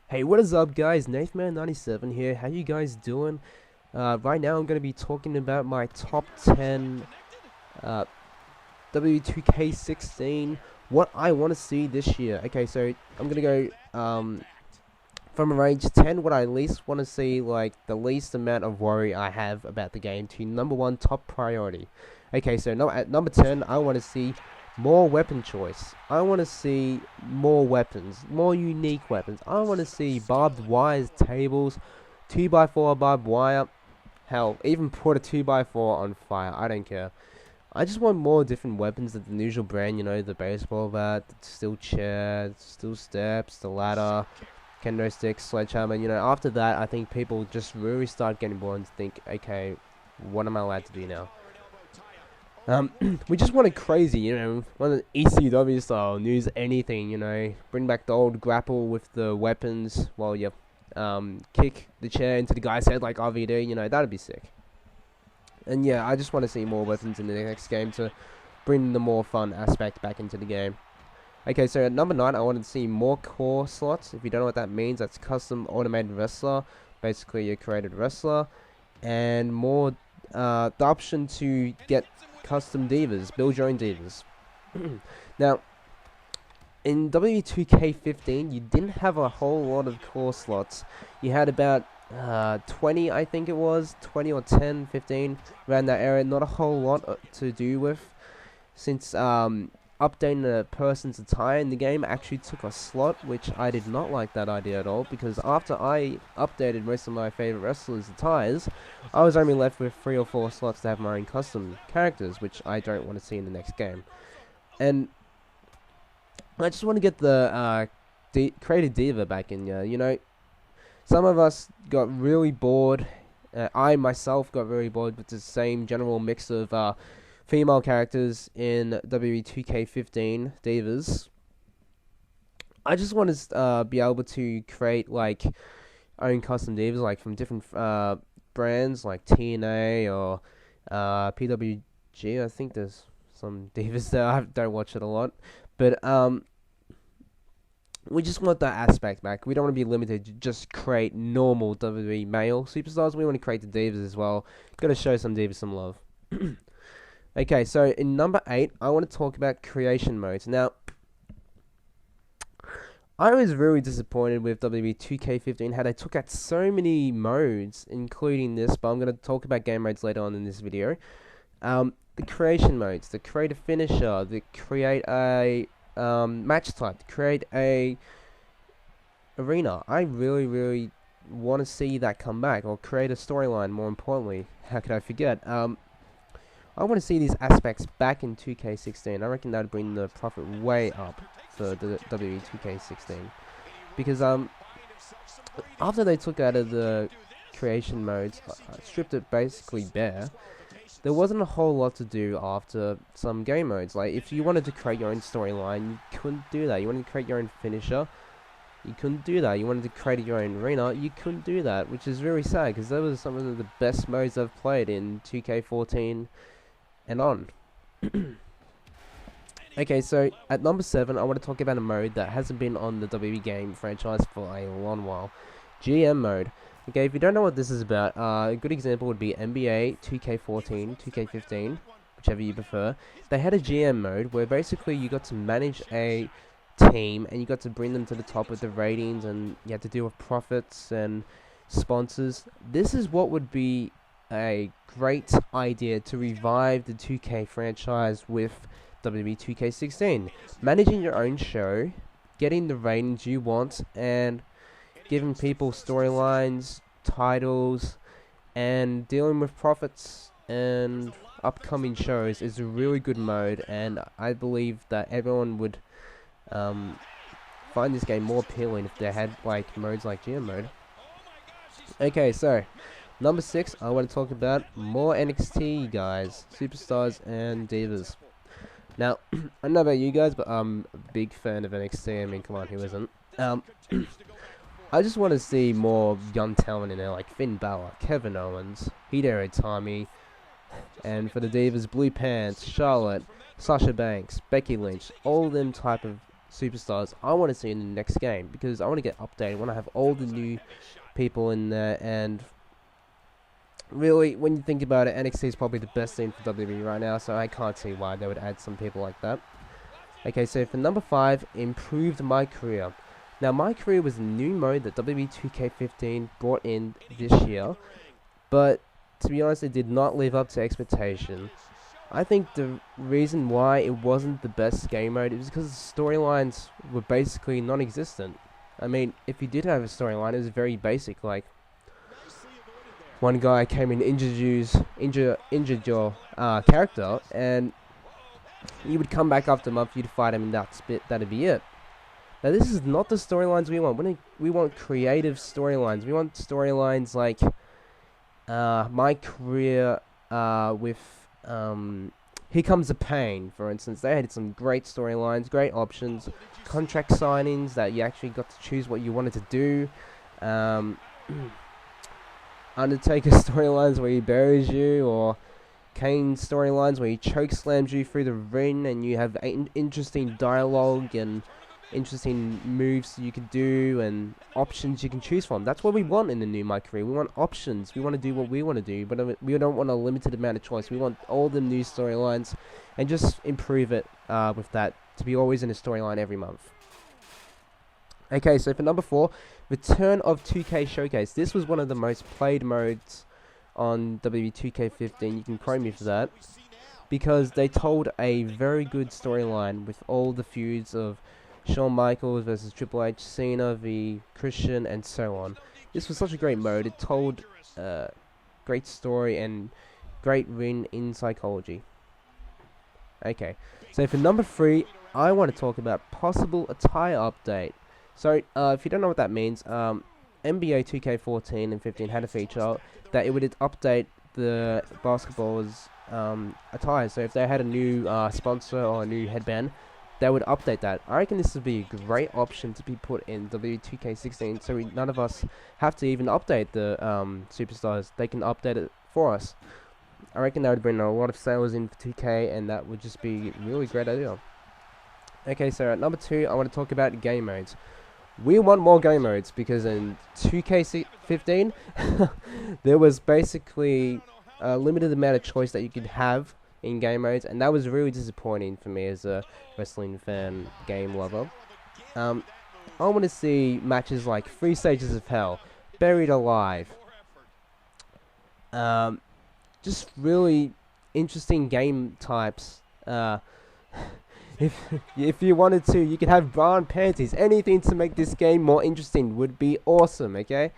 Hey, what is up, guys? Nathman97 here. How you guys doing? Right now, I'm going to be talking about my top 10 uh, W2K16, what I want to see this year. Okay, so I'm going to go from a range 10, what I least want to see, like the least amount of worry I have about the game, to number 1 top priority. Okay, so at number 10, I want to see more weapon choice. I want to see more weapons, more unique weapons. I want to see barbed wire tables, 2x4 barbed wire. Hell, even put a 2x4 on fire. I don't care. I just want more different weapons than the usual brand, you know, the baseball bat, the steel chair, steel steps, the ladder, kendo stick, sledgehammer. You know, after that, I think people just really start getting bored and think, okay, what am I allowed to do now? We just want it crazy, you know, want an ECW style, news anything, you know, bring back the old grapple with the weapons while you kick the chair into the guy's head like RVD, you know, that'd be sick. And yeah, I just want to see more weapons in the next game to bring the more fun aspect back into the game. Okay, so at number 9, I want to see more core slots. If you don't know what that means, that's custom automated wrestler, basically a created wrestler, and more the option to get custom divas, build your own divas. Now, in W2K15, you didn't have a whole lot of core slots. You had about 20, I think it was, 20 or 10, 15, around that area. Not a whole lot to do with, since updating a person's attire in the game actually took a slot, which I did not like that idea at all, because after I updated most of my favorite wrestlers' attires, I was only left with 3 or 4 slots to have my own custom characters, which I don't want to see in the next game. And I just want to get the created diva back in here. You know, some of us got really bored. I myself got very bored with the same general mix of female characters in W2K15 divas. I just want to be able to create like own custom divas, like from different brands like TNA or PWG. I think there's some divas there. I don't watch it a lot, but we just want that aspect back. We don't want to be limited to just create normal WWE male superstars. We want to create the divas as well. Got to show some divas some love. Okay, so in number 8, I want to talk about creation modes. Now, I was really disappointed with WWE 2K15 how they took out so many modes, including this, but I'm going to talk about game modes later on in this video. The creation modes, the create a finisher, the create a match type, to create a arena. I really want to see that come back, or create a storyline, more importantly. How could I forget? I want to see these aspects back in 2K16. I reckon that would bring the profit way up for the W2K16. Because after they took out of the creation modes, stripped it basically bare, there wasn't a whole lot to do after some game modes. Like, if you wanted to create your own storyline, you couldn't do that. You wanted to create your own finisher, you couldn't do that. You wanted to create your own arena, you couldn't do that, which is very sad, because those were some of the best modes I've played in 2K14 and on. Okay, so at number 7, I want to talk about a mode that hasn't been on the WWE game franchise for a long while. GM mode. Okay, if you don't know what this is about, a good example would be NBA 2K14, 2K15, whichever you prefer. They had a GM mode where basically you got to manage a team and you got to bring them to the top with the ratings, and you had to deal with profits and sponsors. This is what would be a great idea to revive the 2K franchise with WWE 2K16. Managing your own show, getting the ratings you want, and giving people storylines, titles, and dealing with profits and upcoming shows is a really good mode, and I believe that everyone would find this game more appealing if they had like modes like GM mode. Okay, so number 6, I want to talk about more NXT guys, superstars and divas. Now, I don't know about you guys, but I'm a big fan of NXT. I mean, come on, who isn't? I just want to see more young talent in there, like Finn Balor, Kevin Owens, Hideo Itami, and for the divas, Blue Pants, Charlotte, Sasha Banks, Becky Lynch, all them type of superstars I want to see in the next game, because I want to get updated. I want to have all the new people in there, and really, when you think about it, NXT is probably the best thing for WWE right now, so I can't see why they would add some people like that. Okay, so for number 5, improved My Career. Now, My Career was a new mode that WWE 2K15 brought in this year, but to be honest, it did not live up to expectation. I think the reason why it wasn't the best game mode is because the storylines were basically non-existent. I mean, if you did have a storyline, it was very basic, like one guy came in, injured your character, and you would come back after a month, you'd fight him, and that'd be it. Now, this is not the storylines we want. We want creative storylines. We want storylines like My Career with Here Comes the Pain, for instance. They had some great storylines, great options, contract signings that you actually got to choose what you wanted to do. Undertaker storylines where he buries you, or Kane storylines where he chokeslams you through the ring, and you have interesting dialogue and interesting moves you can do and options you can choose from. That's what we want in the new My Career. We want options. We want to do what we want to do, but we don't want a limited amount of choice. We want all the new storylines and just improve it with that to be always in a storyline every month. Okay, so for number 4, Return of 2K Showcase. This was one of the most played modes on WWE 2K15. You can quote me for that, because they told a very good storyline with all the feuds of Shawn Michaels versus Triple H, Cena v Christian, and so on. This was such a great mode. It told great story and great win in psychology. Okay, so for number 3, I want to talk about possible attire update. So, if you don't know what that means, NBA 2K14 and 15 had a feature that it would update the basketballers' attire. So if they had a new sponsor or a new headband, they would update that. I reckon this would be a great option to be put in W2K16, so none of us have to even update the superstars. They can update it for us. I reckon that would bring a lot of sales in for 2K, and that would just be a really great idea. Okay, so at number 2, I want to talk about game modes. We want more game modes, because in 2K15 there was basically a limited amount of choice that you could have in game modes, and that was really disappointing for me as a wrestling fan, game lover. I want to see matches like 3 Stages of Hell, Buried Alive, just really interesting game types. If you wanted to, you could have bra and panties. Anything to make this game more interesting would be awesome, okay?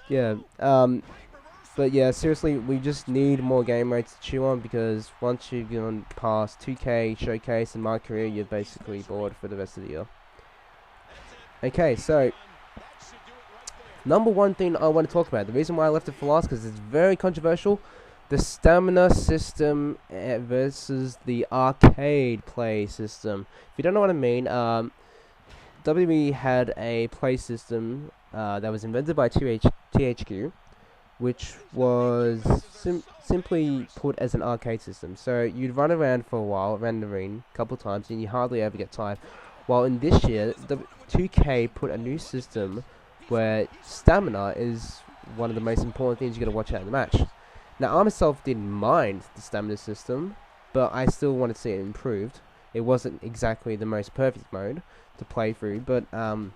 Yeah, but yeah, seriously, we just need more game modes to chew on, because once you've gone past 2K Showcase and My Career, you're basically bored for the rest of the year. Okay, so number 1 thing I want to talk about, the reason why I left it for last, because it's very controversial. The stamina system versus the arcade play system. If you don't know what I mean, WWE had a play system that was invented by THQ, which was simply put as an arcade system. So you'd run around for a while, around the ring, a couple times, and you hardly ever get tired. While in this year, the 2K put a new system where stamina is one of the most important things you got to watch out in the match. Now, I myself didn't mind the stamina system, but I still want to see it improved. It wasn't exactly the most perfect mode to play through, but I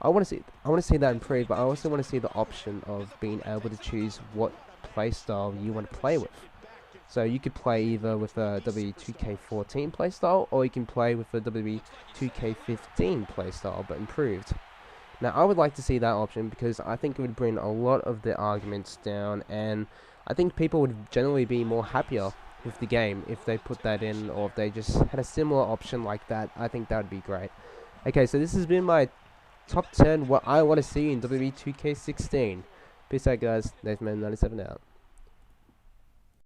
want to see that improved. But I also want to see the option of being able to choose what playstyle you want to play with. So you could play either with a W2K14 playstyle, or you can play with a W2K15 playstyle, but improved. Now, I would like to see that option, because I think it would bring a lot of the arguments down, and I think people would generally be more happier with the game if they put that in, or if they just had a similar option like that. I think that would be great. Okay, so this has been my top 10 what I want to see in WWE 2K16. Peace out, guys. NathanMan97 out.